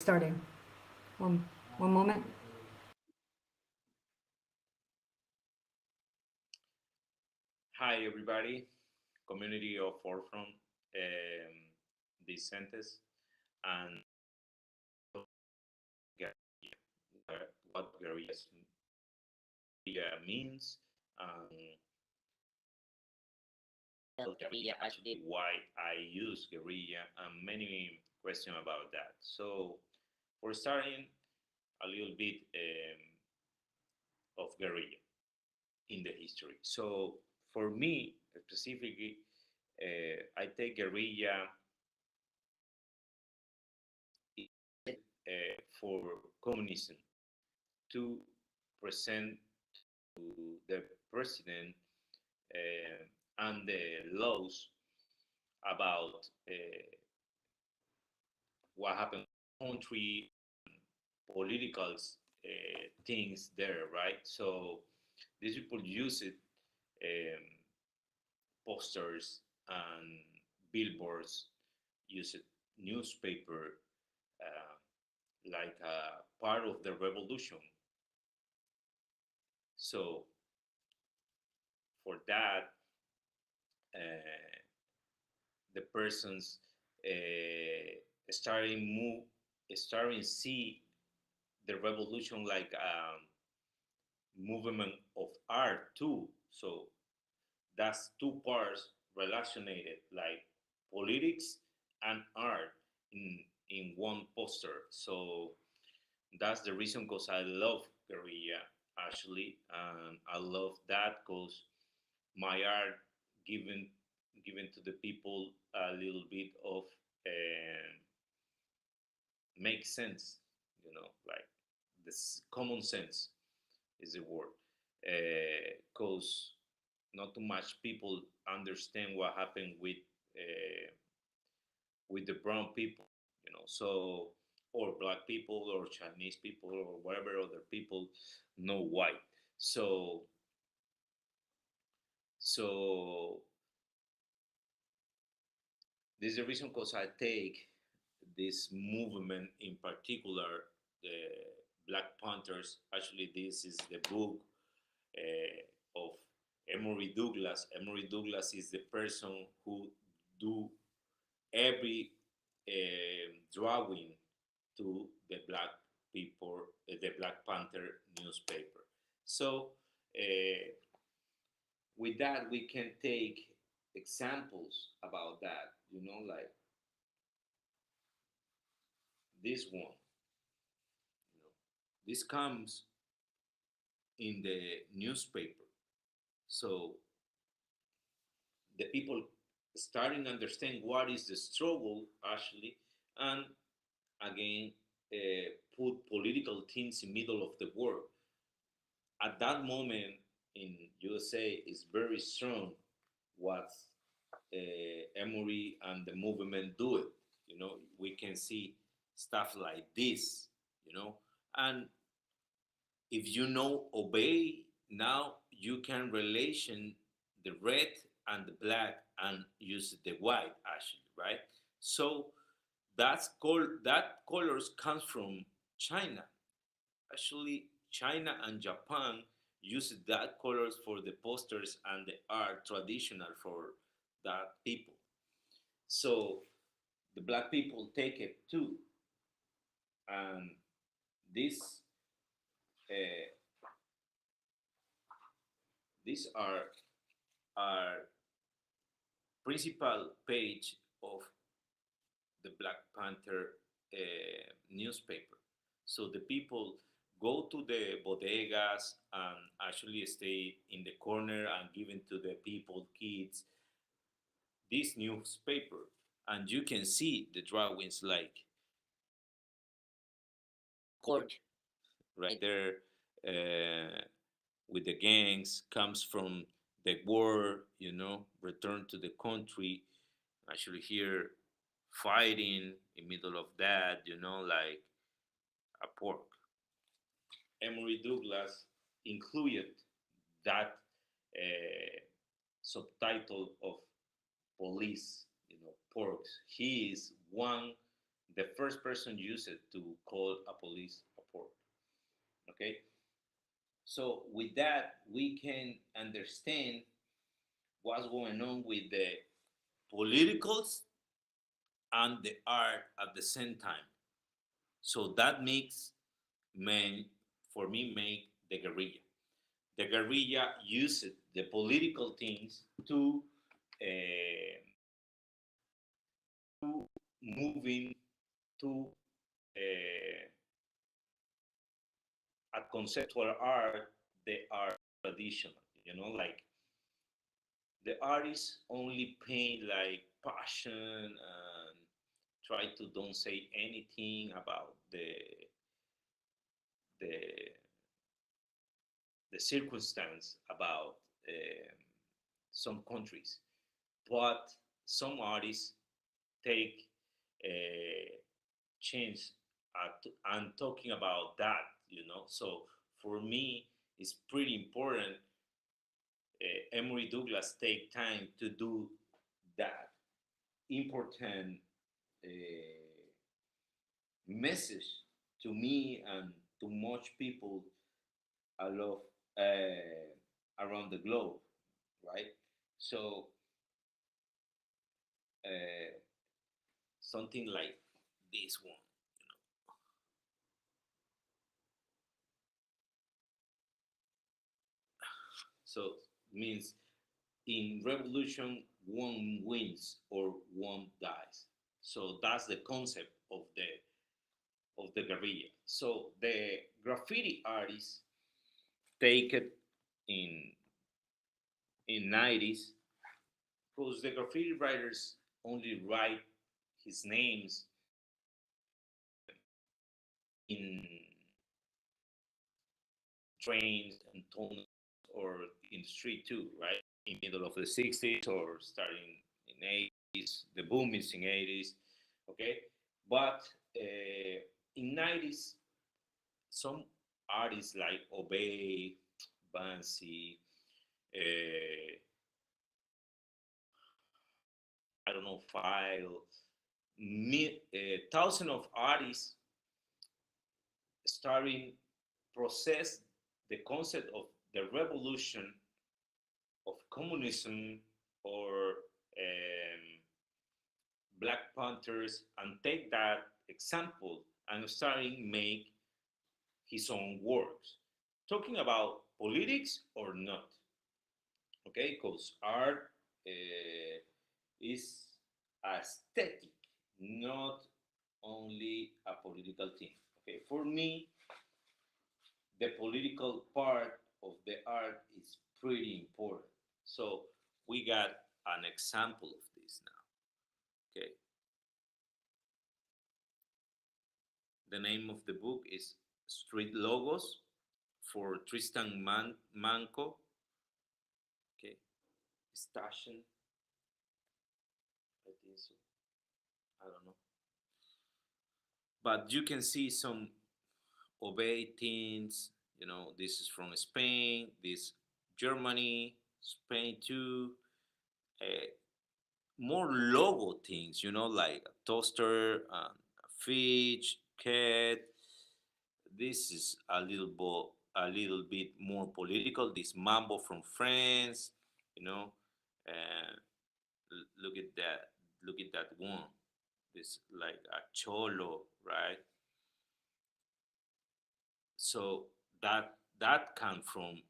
Starting. One moment. Hi, everybody, community of Forefront, this Entes, and guerrilla, what guerrilla means, and guerrilla actually why I use guerrilla, and many questions about that. So, for starting, a little bit of guerrilla in the history. So, for me specifically, I take guerrilla for communism to present to the president and the laws about what happened in the country, political things there, right? So these people use it, um, posters and billboards, use it, newspaper, uh, like a part of the revolution. So for that, uh, the persons starting move, starting see the revolution like movement of art too. So that's two parts related, like politics and art in one poster. So that's the reason because I love guerrilla actually, and I love that because my art given given to the people a little bit of uh, make sense, like this common sense is the word, because not too much people understand what happened with the brown people, so or black people or Chinese people or whatever other people know white. So so this is the reason because I take this movement in particular, the Black Panthers. Actually, this is the book of Emory Douglas. Emory Douglas is the person who do every drawing to the Black people, the Black Panther newspaper. So uh, with that, we can take examples about that. Like this one. This comes in the newspaper. So the people starting to understand what is the struggle actually, and again put political things in middle of the world. At that moment in USA is very strong what Emory and the movement do it. We can see stuff like this, and if you know obey now you can relation the red and the black and use the white actually, right? So that colors comes from China. Actually, China and Japan use that colors for the posters and the art traditional for that people. So the black people take it too, and this uh, these are principal page of the Black Panther newspaper. So the people go to the bodegas and actually stay in the corner and giving to the people, kids, this newspaper. And you can see the drawings like court right there with the gangs comes from the war, return to the country. Actually, here fighting in middle of that, like a pork. Emory Douglas included that subtitle of police, porks. He is one the first person used it to call a police report. Okay, so with that we can understand what's going on with the politicals and the art at the same time. So that makes men for me make the guerrilla. The guerrilla uses the political things uh, to moving to uh, a conceptual art. They are traditional, like the artists only paint like passion and try to don't say anything about the the circumstance about some countries, but some artists take a chance at and talking about that, So for me, it's pretty important. Emory Douglas take time to do that important message to me and to much people I love around the globe, right? So uh, something like this one. So means in revolution, one wins or one dies. So that's the concept of the guerrilla. So the graffiti artists take it in in 90s because the graffiti writers only write his names in trains and tunnels or in the street too, right? In middle of the 60s or starting in 80s, the boom is in 80s, okay? But in 90s, some artists like Obey, Bansi, uh, I don't know, File, thousands of artists starting process the concept of the revolution of communism or Black Panthers and take that example and starting make his own works, talking about politics or not, okay? Because art is aesthetic, not only a political thing. Okay, for me, the political part of the art is pretty important. So we got an example of this now. Okay, the name of the book is Street Logos for Tristan Manco. Okay, Station, I think so. I don't know, but you can see some obey things. This is from Spain, this Germany, Spain too. Uh, More logo things, like a toaster, a fish, cat. This is a little bit more political. This mambo from France, you know. Uh, Look at that. Look at that one. This like a cholo, right? So that come from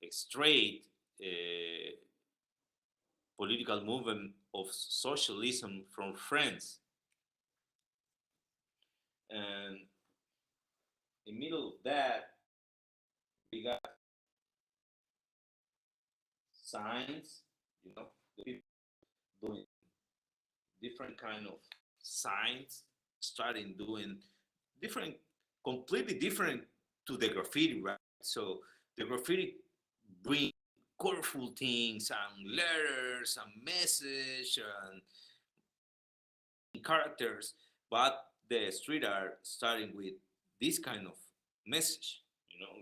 a straight political movement of socialism from France, and in the middle of that we got signs. The people doing different kind of signs, starting doing different, completely different to the graffiti, right? So the graffiti bring colorful things and letters and message and characters, but the street art starting with this kind of message,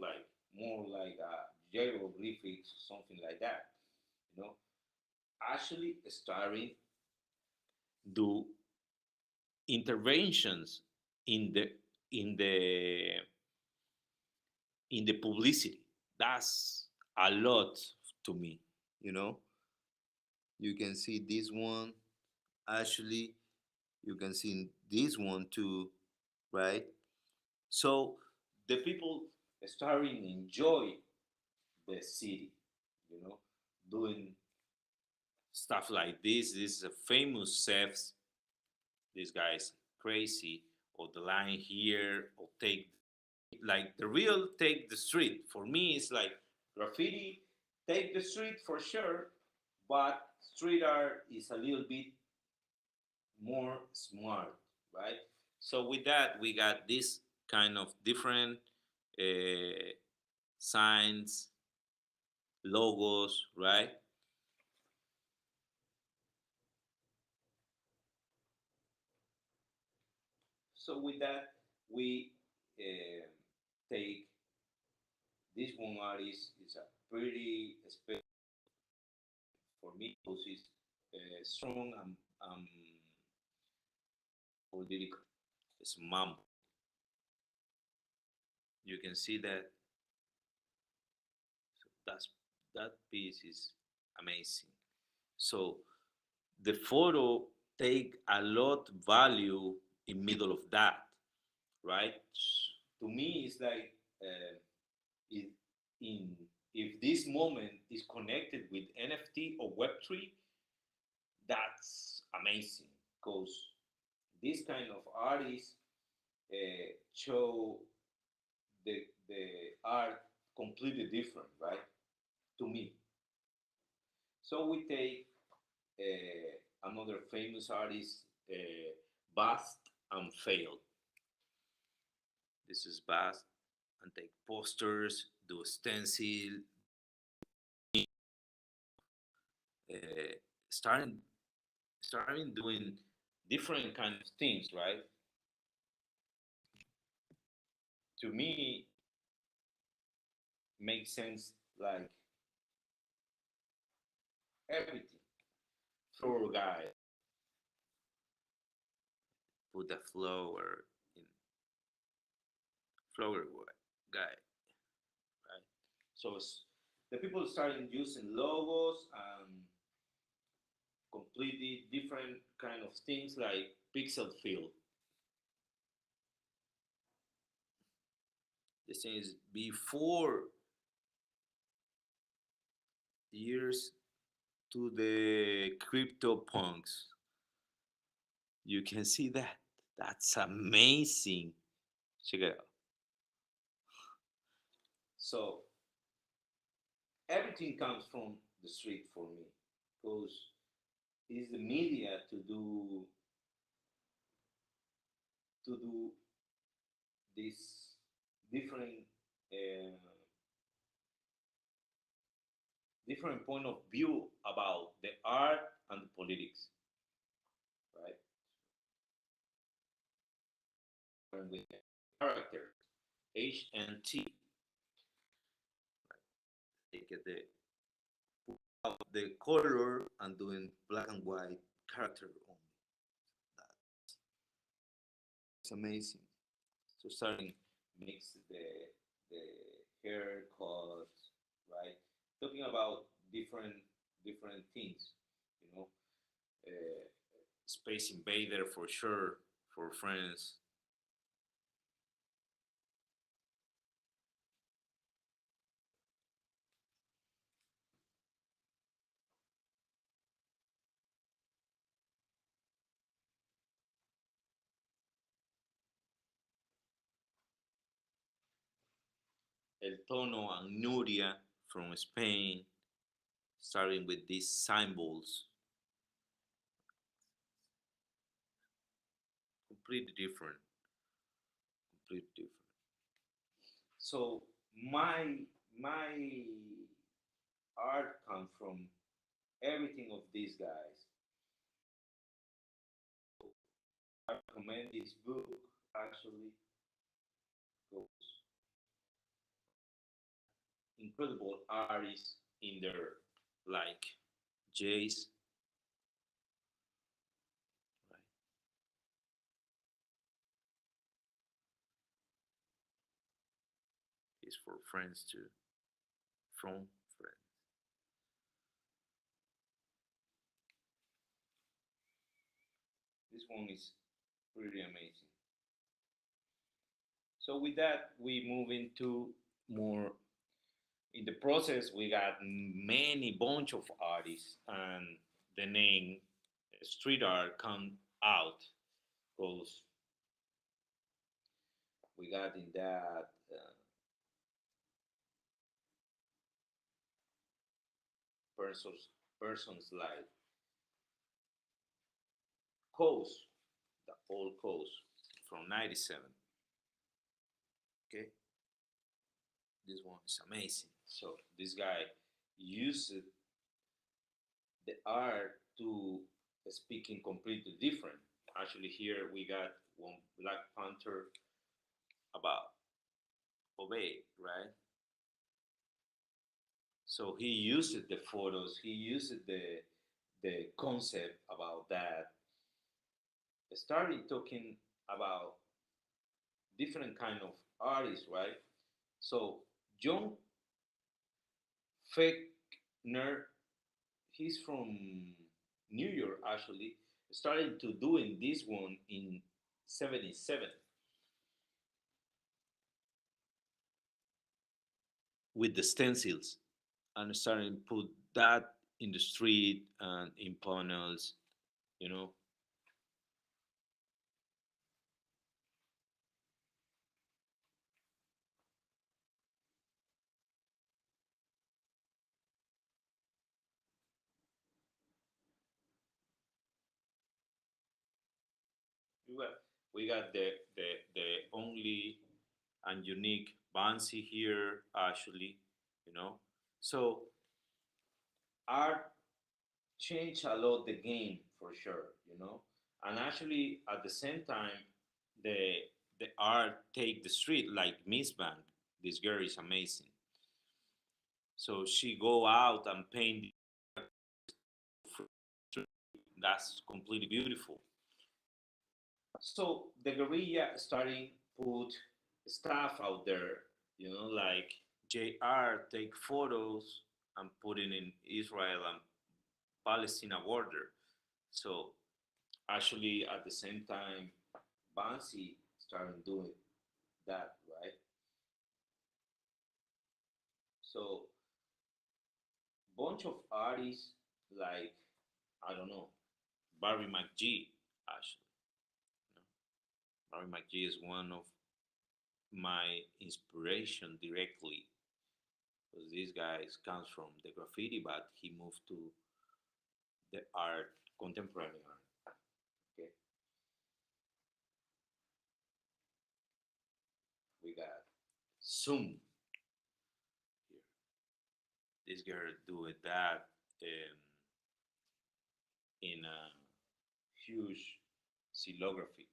like more like a hieroglyphics, something like that, you know, actually starting do interventions in the in the in the publicity. That's a lot to me, you know. You can see this one, actually, you can see this one too, right? So the people starting enjoy the city, you know, doing stuff like this. This is a famous chefs. This guy's crazy, or the line here, or take like the real take the street. For me, it's like graffiti, take the street for sure, but street art is a little bit more smart, right? So with that, we got this kind of different uh, signs, logos, right? So with that, we uh, take this one artist is a pretty special for me because it's strong and political. It's mambo. You can see that. So that piece is amazing. So the photo take a lot value in middle of that, right? To me, it's like it, in if this moment is connected with NFT or Web3, that's amazing because this kind of artists show the art completely different, right? To me. So we take another famous artist, Bust and Failed. This is Bust and take posters, do stencil, uh, starting starting doing different kind of things, right? To me, makes sense like everything. Floor guy, put the flower in flower guy, right? So the people started using logos and completely different kind of things like pixel fill. This thing is before years to the crypto punks. You can see that. That's amazing. Check it out. So everything comes from the street for me because it's the media to do this different uh, different point of view about the art and the politics, right? And with the character H and T, they get the color and doing black and white character on that. It's amazing. So starting mix the haircut, right? Talking about different things, you know. Uh, Space Invader for sure for friends. El Tono and Nuria from Spain, starting with these symbols, completely different, completely different. So my art comes from everything of these guys. I recommend this book actually because incredible artists in there like Jace, right? is for friends too, from friends. This one is pretty amazing. So with that, we move into more. In the process, we got many bunch of artists, and the name street art come out because we got in that person's life. Coast, the old coast from '97. Okay, this one is amazing. So this guy used the art to speaking completely different. Actually, here we got one Black Panther about obey, right? So he used the photos, he used the concept about that, started talking about different kind of artists, right? So John Faulkner, he's from New York actually, started to doing this one in '77 with the stencils and starting to put that in the street and in panels, you know. Well, we got the only and unique Bansi here actually, you know. So art changed a lot the game for sure, you know. And actually at the same time the the art take the street like Miss Bank. This girl is amazing. So she go out and paint. That's completely beautiful. So the guerrilla starting put stuff out there, you know, like JR take photos and put it in Israel and Palestine border. So actually at the same time, Bansi started doing that, right? So bunch of artists like I don't know Barry McGee actually. You know, Barry McGee is one of my inspiration directly because this guy comes from the graffiti, but he moved to the art, contemporary art. Okay, we got Zoom here. This girl doing that in a huge xylography.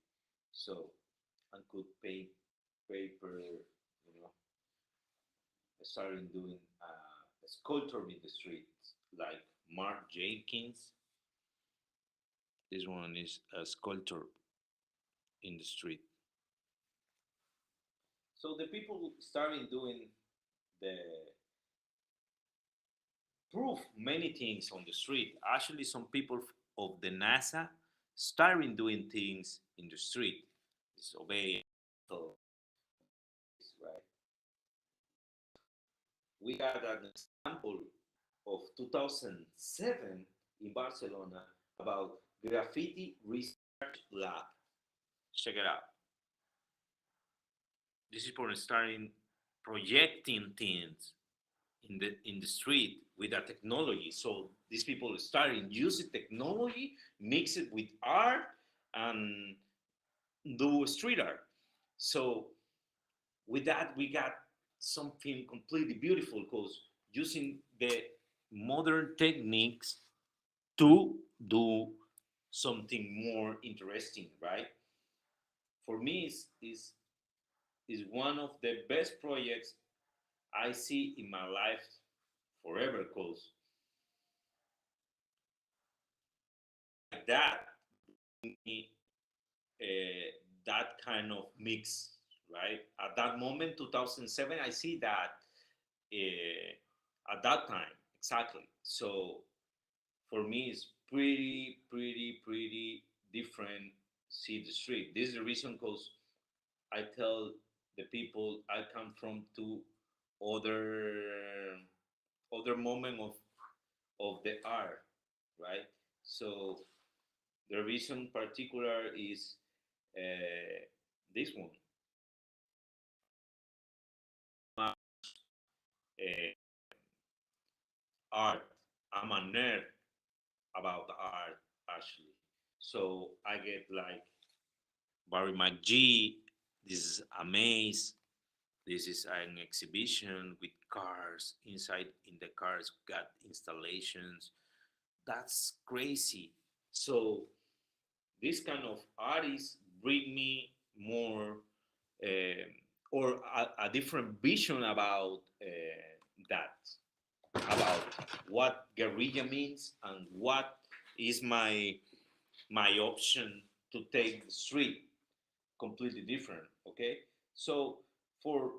So and could paint paper, you know, started doing sculpture in the streets like Mark Jenkins. This one is a sculptor in the street. So the people started doing the proof many things on the street. Actually, some people of the NASA started doing things in the street. Disobey, right? We got an example of 2007 in Barcelona about graffiti research lab. Check it out. These people are starting projecting things in the street with that technology. So these people are starting using technology, mix it with art, and do street art. So with that, we got something completely beautiful because using the modern techniques to do something more interesting, right? For me, is one of the best projects I see in my life forever because like that uh, that kind of mix, right? At that moment, 2007, I see that at that time, exactly. So for me, it's pretty different. See the street. This is the reason because I tell the people I come from to other other moment of the art, right? So the reason particular is this one. Uh, art. I'm a nerd about art actually. So I get like Barry McGee. This is a maze. This is an exhibition with cars. Inside in the cars got installations. That's crazy. So this kind of artists bring me more um or a different vision about that, about what guerrilla means and what is my option to take the street. Completely different. Okay, so for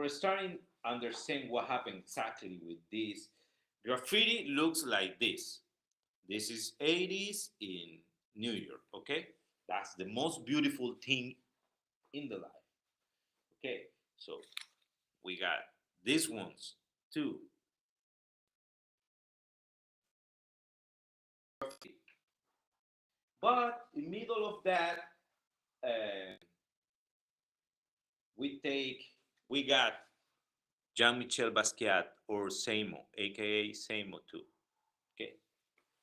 starting understand what happened exactly with this, graffiti looks like this. This is 80s in New York. Okay, that's the most beautiful thing in the life. Okay, so we got these ones too. But in middle of that, uh, we take we got Jean-Michel Basquiat or Samo, aka Samo too. Okay,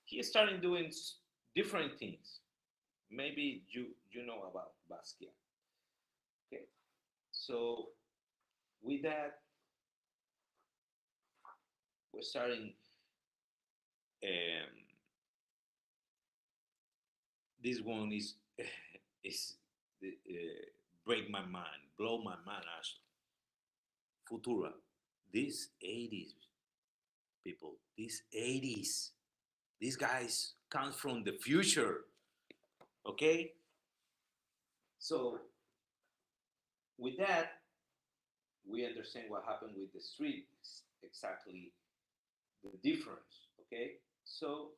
he started doing different things. Maybe you know about Basquiat. Okay, so with that, we're starting. Um, this one is is break my mind, blow my mind. Actually, Futura. These 80s people, these 80s, these guys come from the future. Okay, so with that, we understand what happened with the street, exactly the difference. Okay, so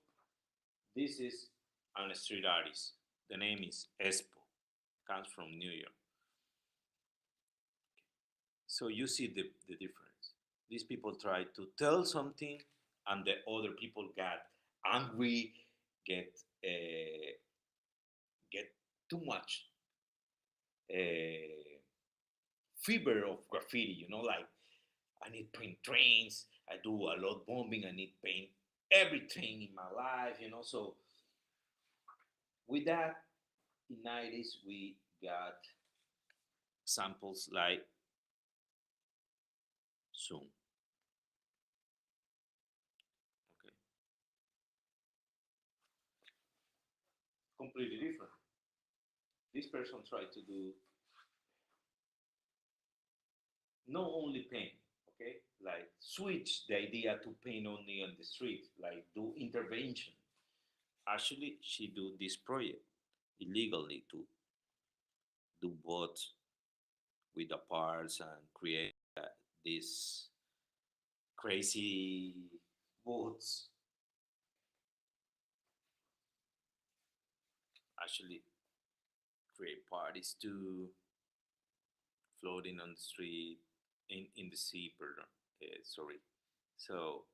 this is an street artist. The name is Espo, comes from New York. So you see the difference. These people try to tell something, and the other people got angry, get get too much uh, fever of graffiti. Like I need paint trains. I do a lot bombing. I need paint everything in my life. So with that, in 90s we got samples like Zoom. Okay, completely different. This person tried to do not only paint, okay, like switch the idea to paint only on the street, like do intervention. Actually, she do this project illegally to do both with the parts and create these crazy boats. Actually, create parties too, floating on the street, in the sea, pardon, sorry. So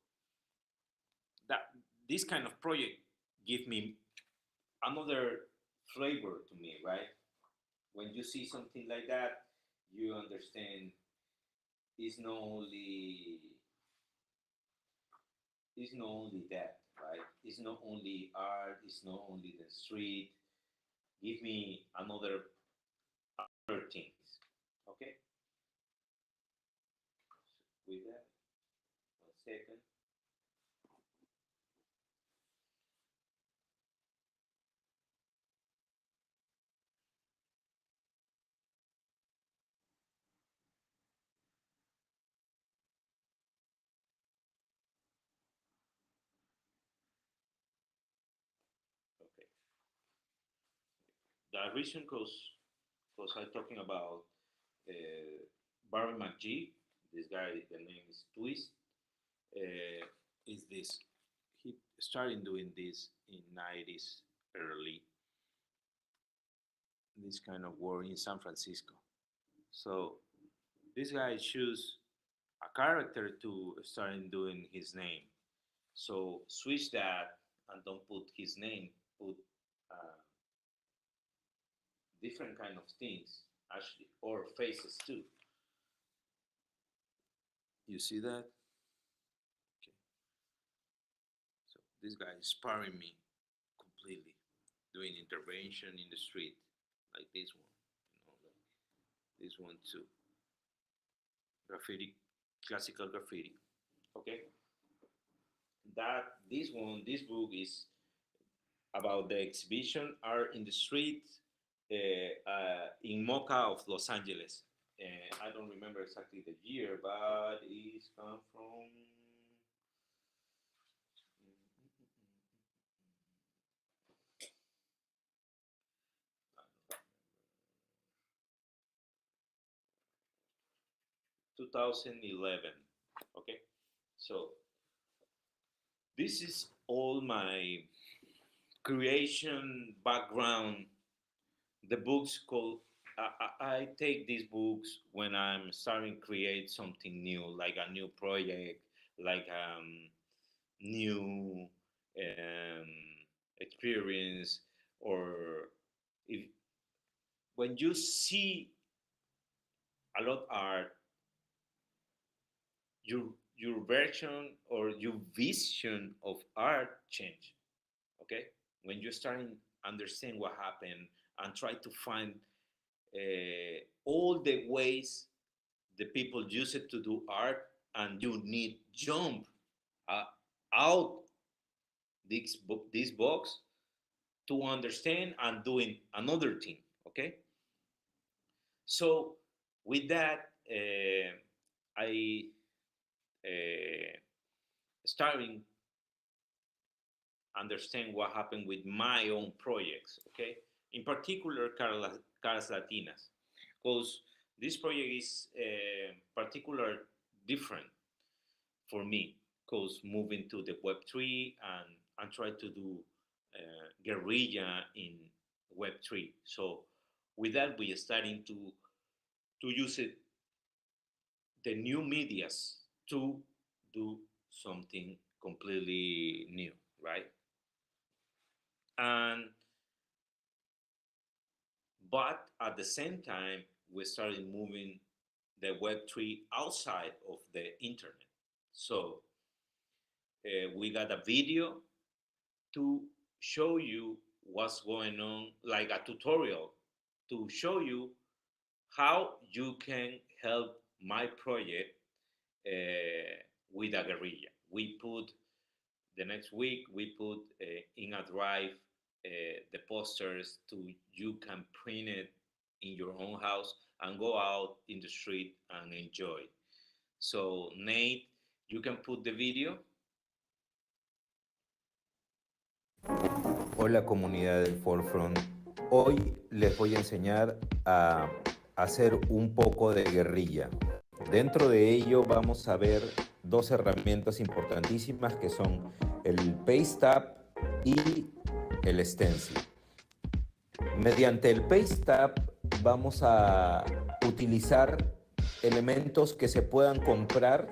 that this kind of project give me another flavor to me, right? When you see something like that, you understand it's not only that, right? It's not only art, it's not only the street. Give me other things. Okay? With that, 1 second. Okay. The reason cause because I'm talking about Barry McGee. This guy, the name is Twist. Uh, is this? He started doing this in '90s early. This kind of work in San Francisco. So this guy choose a character to start doing his name. So switch that and don't put his name. Put different kind of things actually, or faces too. You see that? Okay. So this guy is sparring me completely, doing intervention in the street, like this one, like this one too. Graffiti, classical graffiti. Okay. This book is about the exhibition art in the street in Mocha of Los Angeles. I don't remember exactly the year, but it's come from 2011. Okay, so this is all my creation background. The books called I take these books when I'm starting to create something new, like a new project, like new um, experience, or if when you see a lot art, your version or your vision of art change. Okay, when you start understand what happened and try to find all the ways the people use it to do art, and you need jump uh, out this box to understand and doing another thing. Okay, so with that, I uh, starting understand what happened with my own projects. Okay, in particular, Caras Latinas, because this project is particular different for me, because moving to the Web3 and try to do guerrilla in Web3. So with that, we are starting to use it, the new medias, to do something completely new, right? And but at the same time, we started moving the Web3 outside of the internet. So we got a video to show you what's going on, like a tutorial to show you how you can help my project with a guerrilla. We put the next week, we put in a drive the posters to you can print it in your own house and go out in the street and enjoy. So Nate, you can put the video. Hola comunidad del Forefront, hoy les voy a enseñar a hacer un poco de guerrilla. Dentro de ello vamos a ver dos herramientas importantísimas que son el Paste Tab y el Stencil. Mediante el Paste Tab vamos a utilizar elementos que se puedan comprar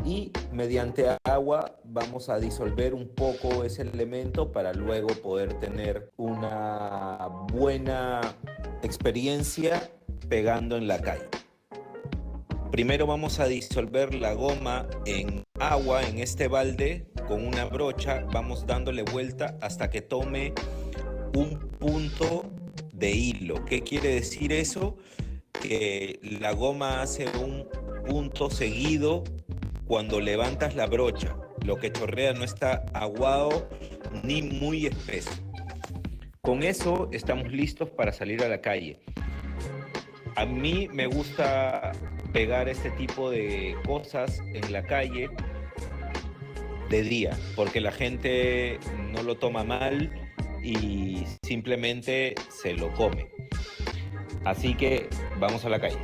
y mediante agua vamos a disolver un poco ese elemento para luego poder tener una buena experiencia pegando en la calle. Primero vamos a disolver la goma en agua, en este balde, con una brocha. Vamos dándole vuelta hasta que tome un punto de hilo. ¿Qué quiere decir eso? Que la goma hace un punto seguido cuando levantas la brocha. Lo que chorrea no está aguado ni muy espeso. Con eso estamos listos para salir a la calle. A mí me gusta pegar este tipo de cosas en la calle de día, porque la gente no lo toma mal y simplemente se lo come. Así que vamos a la calle.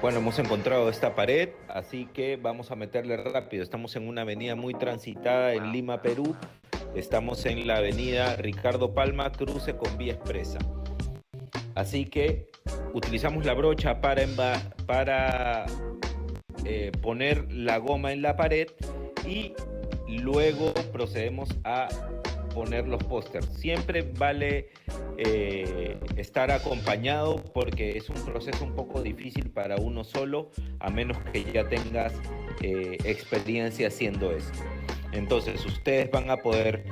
Bueno, hemos encontrado esta pared, así que vamos a meterle rápido. Estamos en una avenida muy transitada en Lima, Perú. Estamos en la avenida Ricardo Palma, cruce con Vía Expresa. Así que utilizamos la brocha para poner la goma en la pared y luego procedemos a poner los pósters. Siempre vale estar acompañado porque es un proceso un poco difícil para uno solo, a menos que ya tengas experiencia haciendo esto. Entonces ustedes van a poder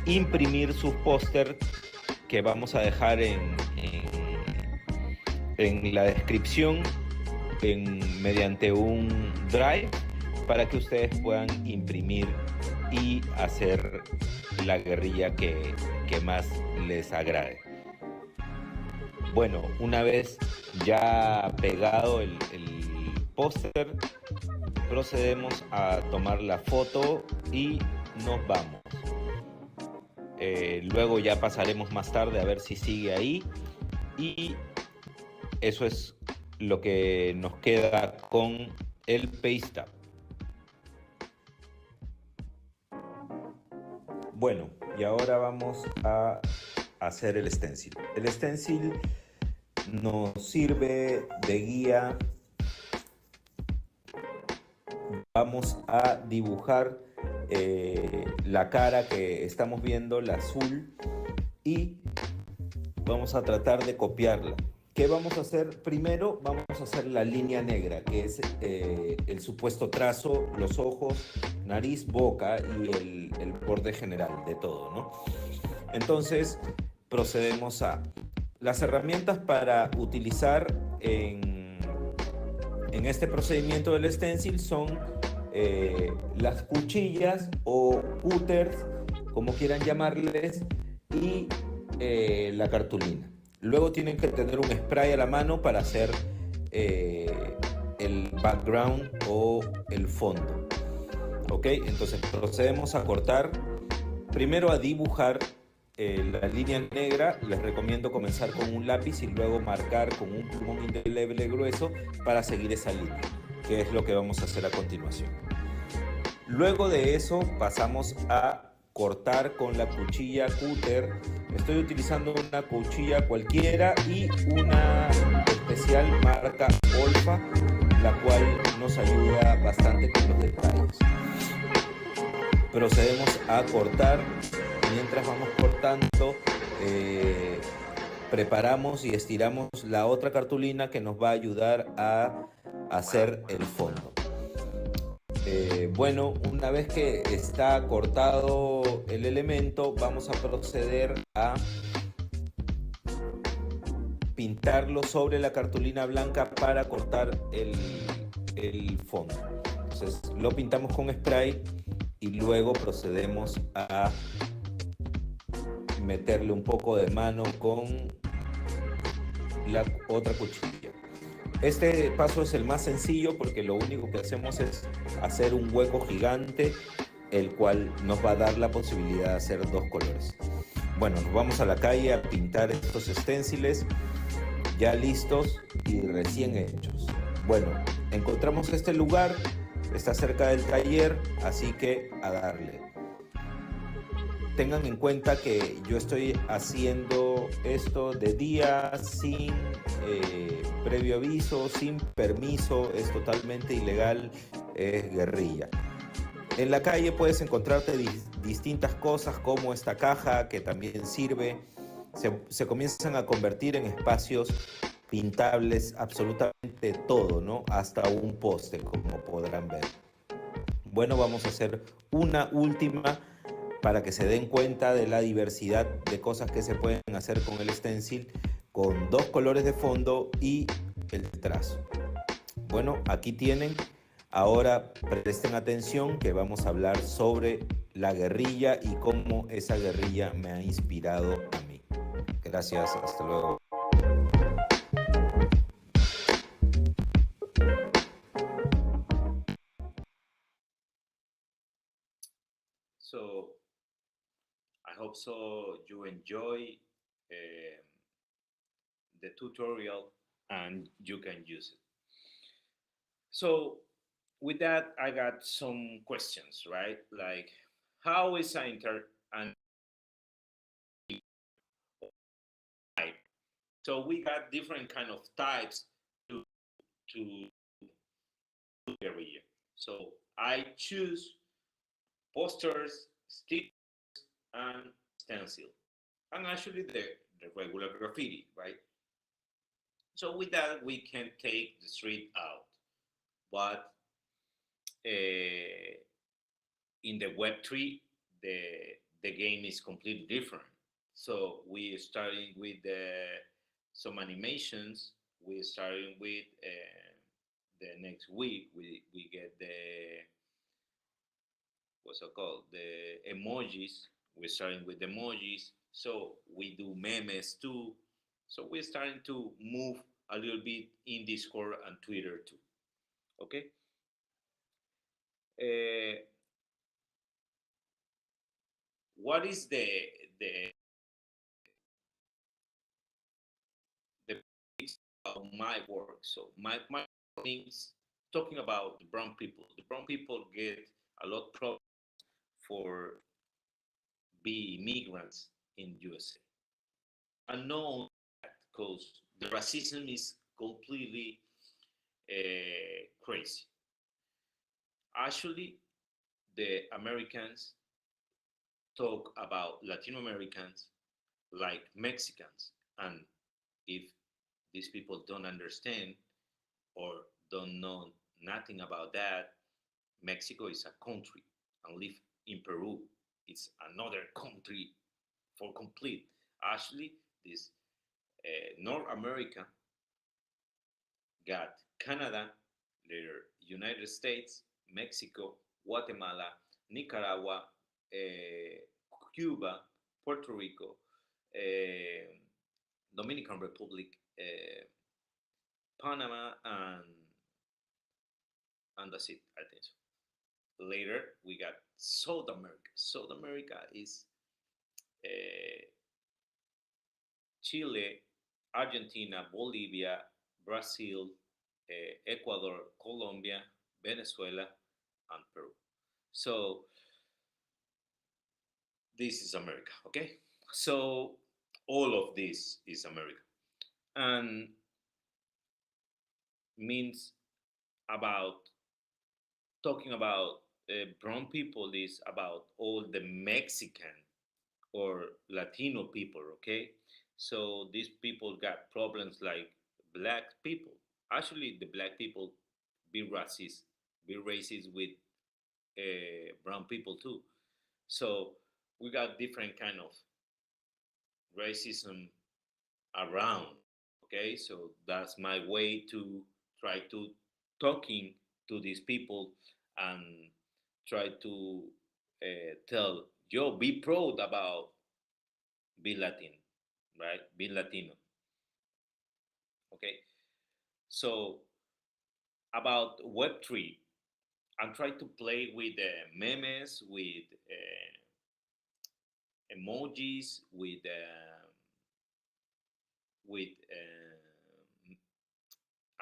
imprimir sus pósters que vamos a dejar en la descripción mediante un drive para que ustedes puedan imprimir y hacer la guerrilla que más les agrade. Bueno, una vez ya pegado el póster, procedemos a tomar la foto y nos vamos. Luego ya pasaremos más tarde a ver si sigue ahí y eso es lo que nos queda con el paste up. Bueno, y ahora vamos a hacer el stencil. El stencil nos sirve de guía. Vamos a dibujar la cara que estamos viendo, la azul, y vamos a tratar de copiarla. ¿Qué vamos a hacer? Primero vamos a hacer la línea negra, que es el supuesto trazo, los ojos, nariz, boca y el borde general de todo, ¿no? Entonces procedemos a las herramientas para utilizar en este procedimiento del stencil son las cuchillas o cutters, como quieran llamarles, y la cartulina. Luego tienen que tener un spray a la mano para hacer el background o el fondo. ¿Ok? Entonces procedemos a cortar, primero a dibujar la línea negra. Les recomiendo comenzar con un lápiz y luego marcar con un plumón indeleble grueso para seguir esa línea, que es lo que vamos a hacer a continuación. Luego de eso pasamos a cortar con la cuchilla cúter. Estoy utilizando una cuchilla cualquiera y una especial marca Olfa, la cual nos ayuda bastante con los detalles. Procedemos a cortar. Mientras vamos cortando, preparamos y estiramos la otra cartulina que nos va a ayudar a hacer el fondo. Bueno, una vez que está cortado el elemento, vamos a proceder a pintarlo sobre la cartulina blanca para cortar el fondo. Entonces lo pintamos con spray y luego procedemos a meterle un poco de mano con la otra cuchilla. Este paso es el más sencillo porque lo único que hacemos es hacer un hueco gigante, el cual nos va a dar la posibilidad de hacer dos colores. Bueno, nos vamos a la calle a pintar estos stenciles ya listos y recién hechos. Bueno, encontramos este lugar, está cerca del taller, así que a darle. Tengan en cuenta que yo estoy haciendo esto de día, sin previo aviso, sin permiso, es totalmente ilegal, es guerrilla. En la calle puedes encontrarte distintas cosas como esta caja que también sirve. Se comienzan a convertir en espacios pintables absolutamente todo, ¿no? Hasta un poste, como podrán ver. Bueno, vamos a hacer una última para que se den cuenta de la diversidad de cosas que se pueden hacer con el stencil, con dos colores de fondo y el trazo. Bueno, aquí tienen. Ahora presten atención que vamos a hablar sobre la guerrilla y cómo esa guerrilla me ha inspirado a mí. Gracias, hasta luego. hope so you enjoy um the tutorial and you can use it. So with that, I got some questions, right? Like, how is an type? So we got different kind of types to to guerrilla. So I choose posters, stick, and stencil, and actually the regular graffiti, right? So with that, we can take the street out, but in the Web3, the the game is completely different. So we starting with some animations. We starting with the next week. We get the what's it called, the emojis. We're starting with emojis. So we do memes too. So we're starting to move a little bit in Discord and Twitter too. Okay. Uh, what is the the of my work? So my things talking about the brown people. The brown people get a lot of problems for be immigrants in USA. And not because the racism is completely crazy. Actually, the Americans talk about Latino Americans like Mexicans, and if these people don't understand or don't know nothing about that, Mexico is a country, and live in Peru, it's another country for complete. Actually, this North America got Canada, later United States, Mexico, Guatemala, Nicaragua, eh, Cuba, Puerto Rico, eh, Dominican Republic, Panama, and that's it. I think so. Later we got South America. South America is uh, Chile, Argentina, Bolivia, Brazil, Ecuador, Colombia, Venezuela, and Peru. So this is America, okay? So all of this is America, and means about talking about brown people is about all the Mexican or Latino people, okay? So these people got problems like black people. Actually, the black people be racist with brown people too. So we got different kind of racism around. Okay, so that's my way to try to talking to these people and try to tell yo be proud about be Latin, right? Be Latino. Okay, so about Web3, I'm trying to play with memes, with emojis, with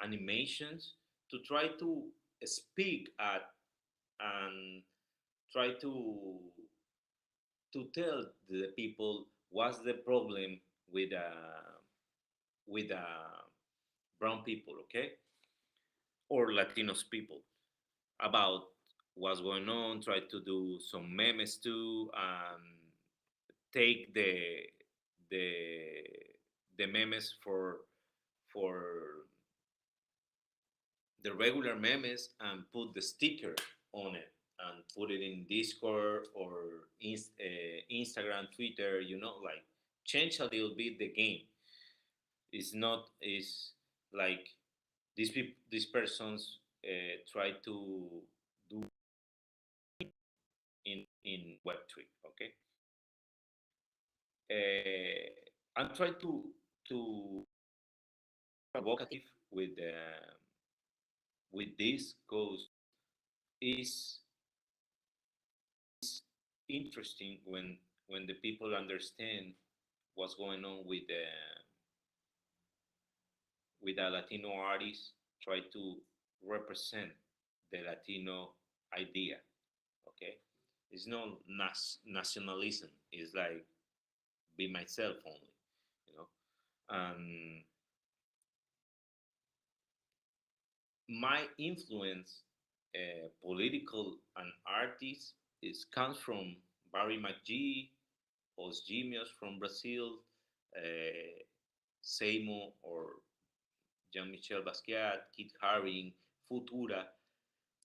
animations to try to speak at and try to tell the people what's the problem with brown people, okay, or Latinos people about what's going on. Try to do some memes too, and take the the memes for the regular memes and put the sticker on it and put it in Discord or Instagram, Twitter. Like change a little bit the game. It's not is like these persons try to do in Web3. Okay, I'm trying to provocative with this because is interesting when when the people understand what's going on with a Latino artist, try to represent the Latino idea. Okay, it's not nationalism. It's like be myself only, you know. And my influence, political and artist, is comes from Barry McGee, Os Gêmeos from Brazil, uh, Seimo or Jean-Michel Basquiat, Kit Haring, Futura,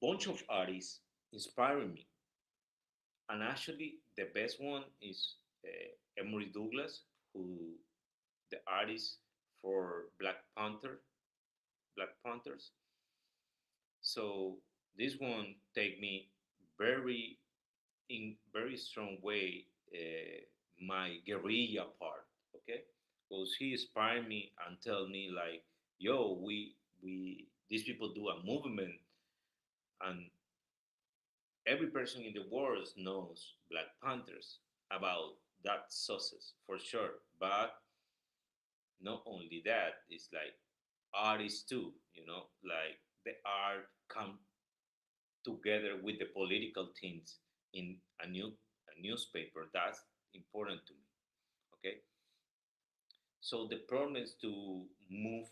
bunch of artists inspiring me. And actually, the best one is Emory Douglas, who the artist for Black Panthers. So this one take me very in very strong way my guerrilla part, okay? Because he inspired me and tell me like, yo, we these people do a movement, and every person in the world knows Black Panthers about that success for sure. But not only that, it's like artists too, like the art come together with the political things in a newspaper. That's important to me. Okay, so the problem is to move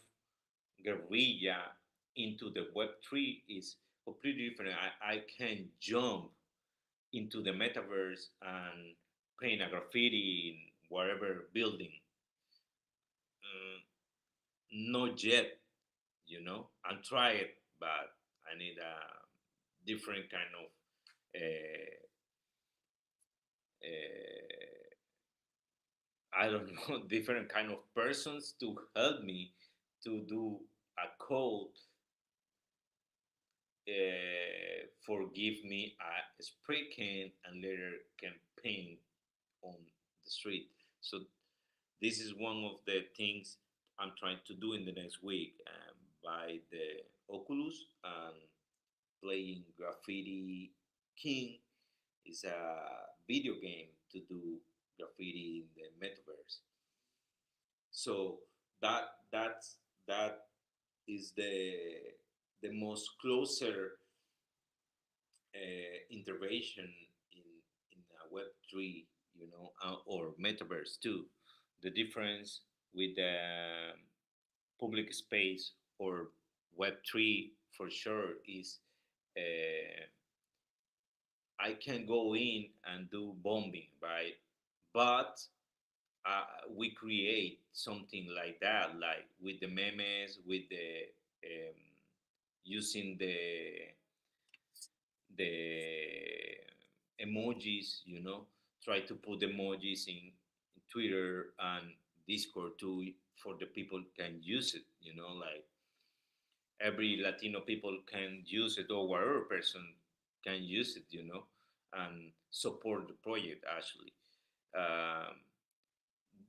guerrilla into the Web3 is completely different. I can jump into the metaverse and paint a graffiti in whatever building. Not yet, and try it, but I need a different kind of uh, I don't know, different kind of persons to help me to do a code, forgive me a spray can and later can paint on the street. So this is one of the things I'm trying to do in the next week, by the Oculus and playing Graffiti King is a video game to do graffiti in the metaverse. So that is the most closer intervention in Web3, or metaverse too. The difference with the public space or Web3 for sure is uh, I can go in and do bombing, right? But we create something like that, like with the memes, with the using the emojis, try to put emojis in Twitter and Discord too for the people can use it, like every Latino people can use it or whatever person can use it, and support the project actually. Um,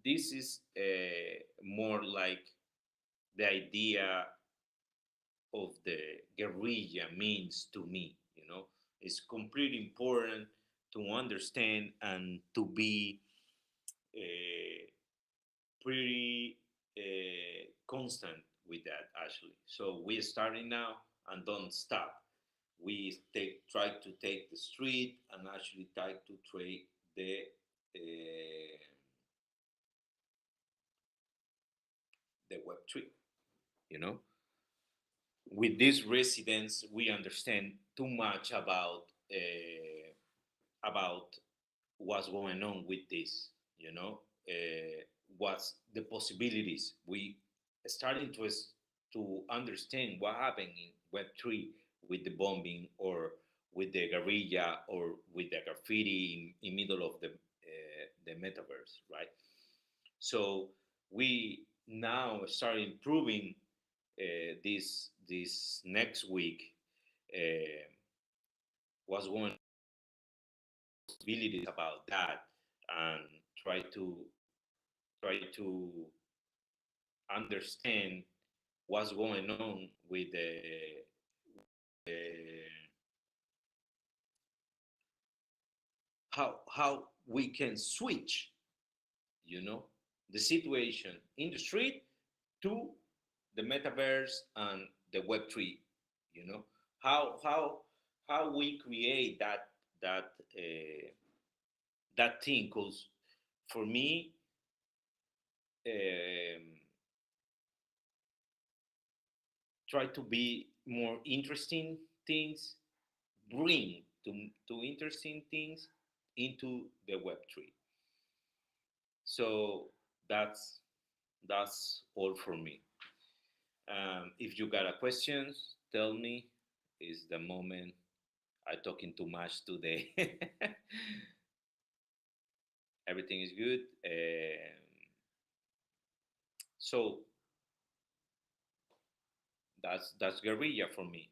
this is more like the idea of the guerrilla means to me. It's completely important to understand and to be uh, pretty constant with that actually. So we're starting now and don't stop. We try to take the street and actually try to trade uh, the Web3. You know, with these residents, we understand too much about what's going on with this. What's the possibilities. We starting to understand what happened in Web3 with the bombing or with the guerrilla or with the graffiti in middle of the metaverse, right? So we now start improving this next week. Uh, what's going possibilities about that and try to try to understand what's going on with the how we can switch, you know, the situation in the street to the metaverse and the Web3. You know, how we create that that thing. Because for me, um, try to be more interesting things, bring to interesting things into the Web3. So that's that's all for me. If you got a questions, tell me. Is the moment I talking too much today? Everything is good. So that's guerrilla for me.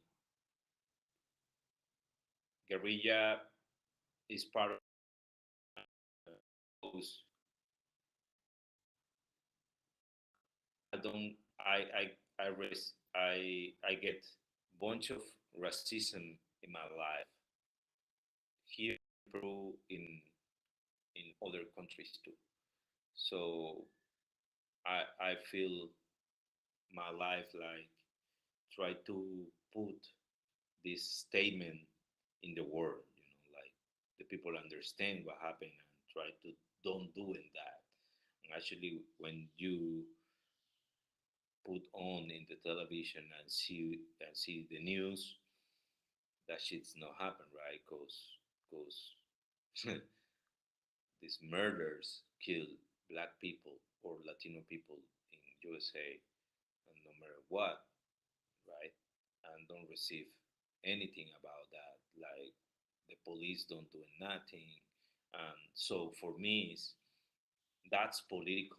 Guerrilla is part of those. I don't. I get bunch of racism in my life here in Peru, in other countries too. So I feel my life like try to put this statement in the world, like the people understand what happened and try to don't doing that. And actually, when you put on in the television and see the news, that shit's not happen, right? Because these murders kill black people or Latino people in USA, and no matter what, right? And don't receive anything about that. Like the police don't do nothing. And so for me, that's political,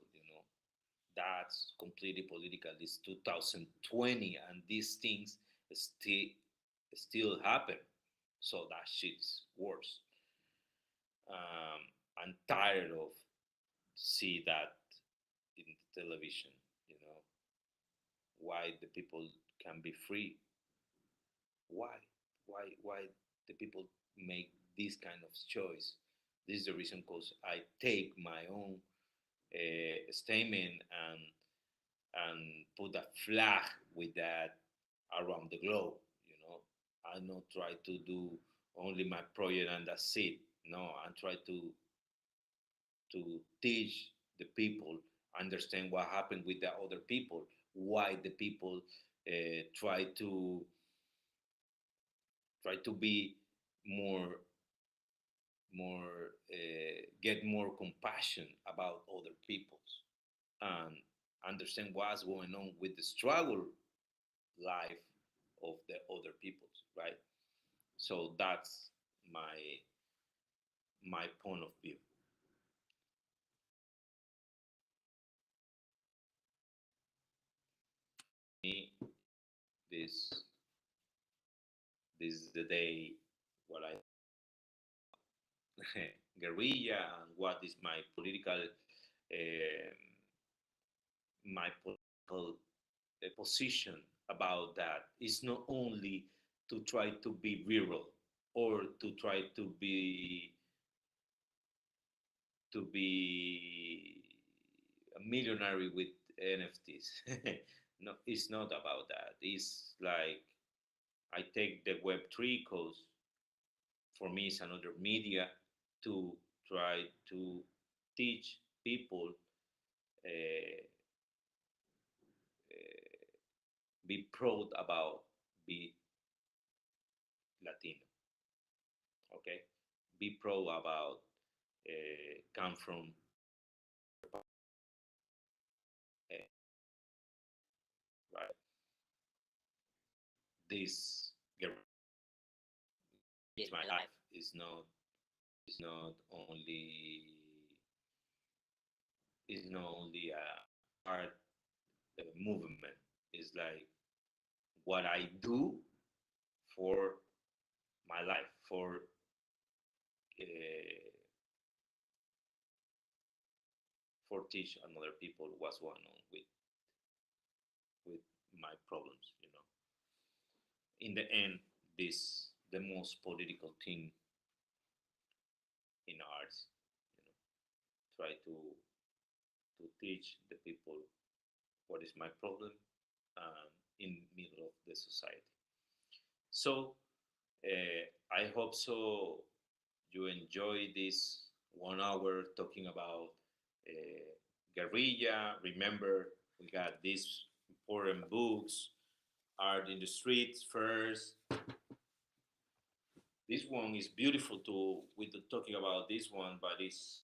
That's completely political. It's 2020, and these things still still happen. So that shit's worse. I'm tired of see that in the television. You know why the people can be free? Why? Why the people make this kind of choice? This is the reason because I take my own statement and put a flag with that around the globe. I not try to do only my project and that's it. No, I try to teach the people, understand what happened with the other people, why the people try to be more get more compassion about other peoples and understand what's going on with the struggle life of the other peoples, right? So that's my point of view. Me, this this is the day what I guerrilla and what is uh, my political position about that. It's not only to try to be viral or to try to be a millionaire with NFTs. No, it's not about that. It's like I take the Web3 because for me it's another media to try to teach people uh, uh, be proud about be Latino. Okay, be proud about come from uh, right. This is my life. Is not only a art movement. It's like what I do for my life, uh, for teach another people what's going on with my problems. In the end, this the most political thing in arts. You know, try to teach the people what is my problem in middle of the society. So I hope so you enjoy this 1 hour talking about guerrilla. Remember, we got these important books, Art in the Streets first. This one is beautiful too. We're talking about this one, but it's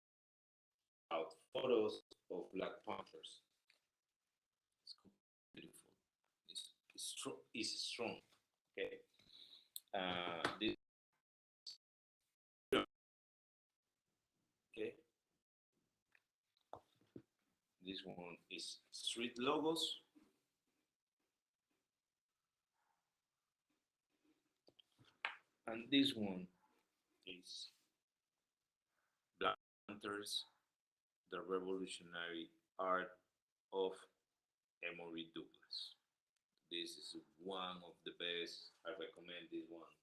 about photos of Black Panthers. It's beautiful. It's strong. Okay. This, okay. This one is street logos. And this one is Black Panthers, the revolutionary art of Emory Douglas. This is one of the best. I recommend this one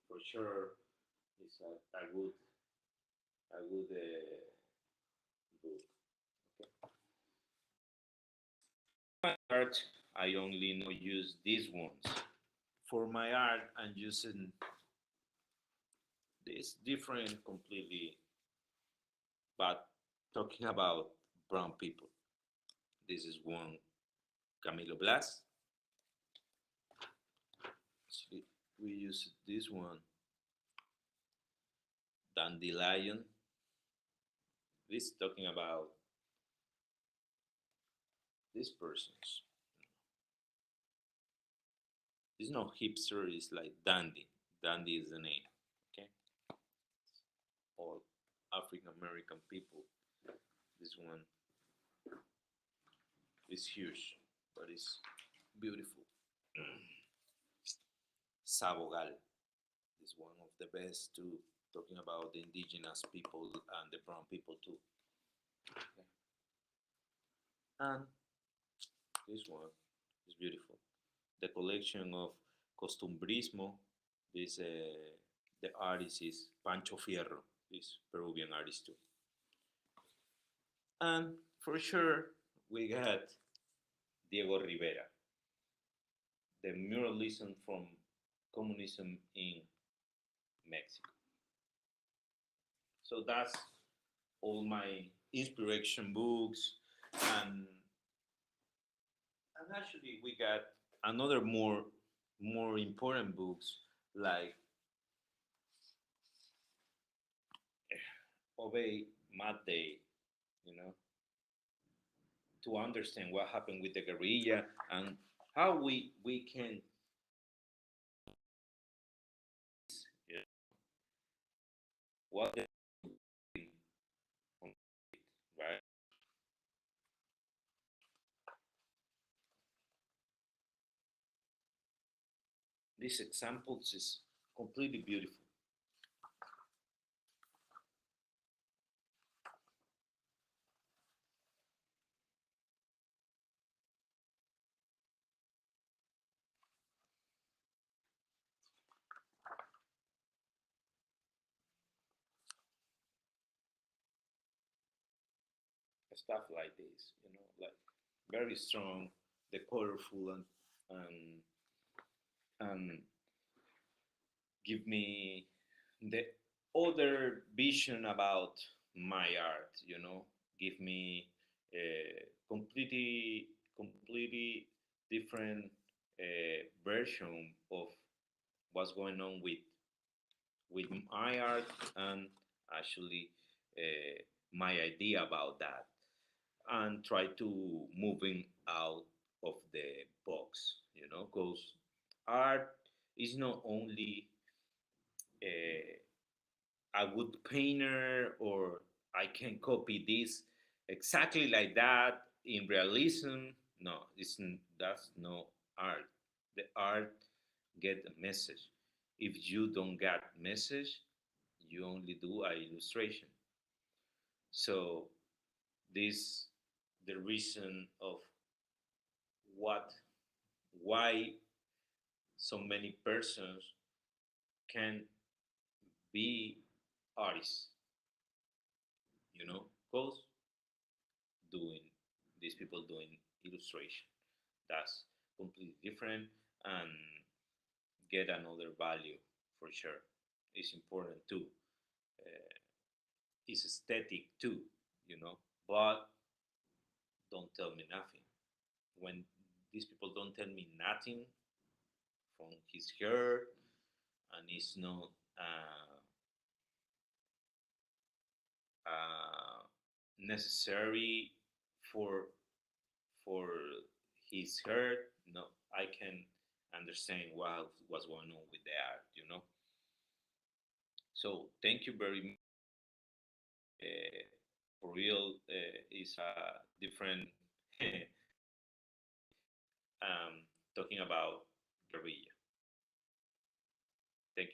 for sure. It's a good book. Okay. My art, I only know use these ones. For my art, I'm using this different completely, but talking about brown people. This is one Camilo Blas. See, we use this one Dandelion. This talking about these persons. It's not hipster, it's like dandy. Dandy is the name. Okay? All African American people. This one is huge, but it's beautiful. Sabogal is one of the best too, talking about the indigenous people and the brown people too. Okay. And this one is beautiful. The collection of Costumbrismo. This the artist is Pancho Fierro, this Peruvian artist too. And for sure, we got Diego Rivera, the muralism from communism in Mexico. So that's all my inspiration books, and and actually we got another more important books like Obey Mate, you know, to understand what happened with the guerrilla and how we can, you know, what they right. These examples is completely beautiful. Stuff like this, you know, like very strong, the colorful and and give me the other vision about my art, you know, give me a completely different version of what's going on with my art and actually my idea about that and try to moving out of the box, you know, because art is not only a good painter or I can copy this exactly like that in realism. No, that's no art. The art get a message. If you don't get message, you only do a illustration. So this the reason of what why so many persons can be artists Cause doing these people doing illustration. That's completely different and get another value for sure. It's important too. Uh, it's aesthetic too, but don't tell me nothing. When these people don't tell me nothing from his hair and it's not necessary for for his hair, no, I can understand what's going on with the art. So thank you very much. For real, is a different talking about guerrilla.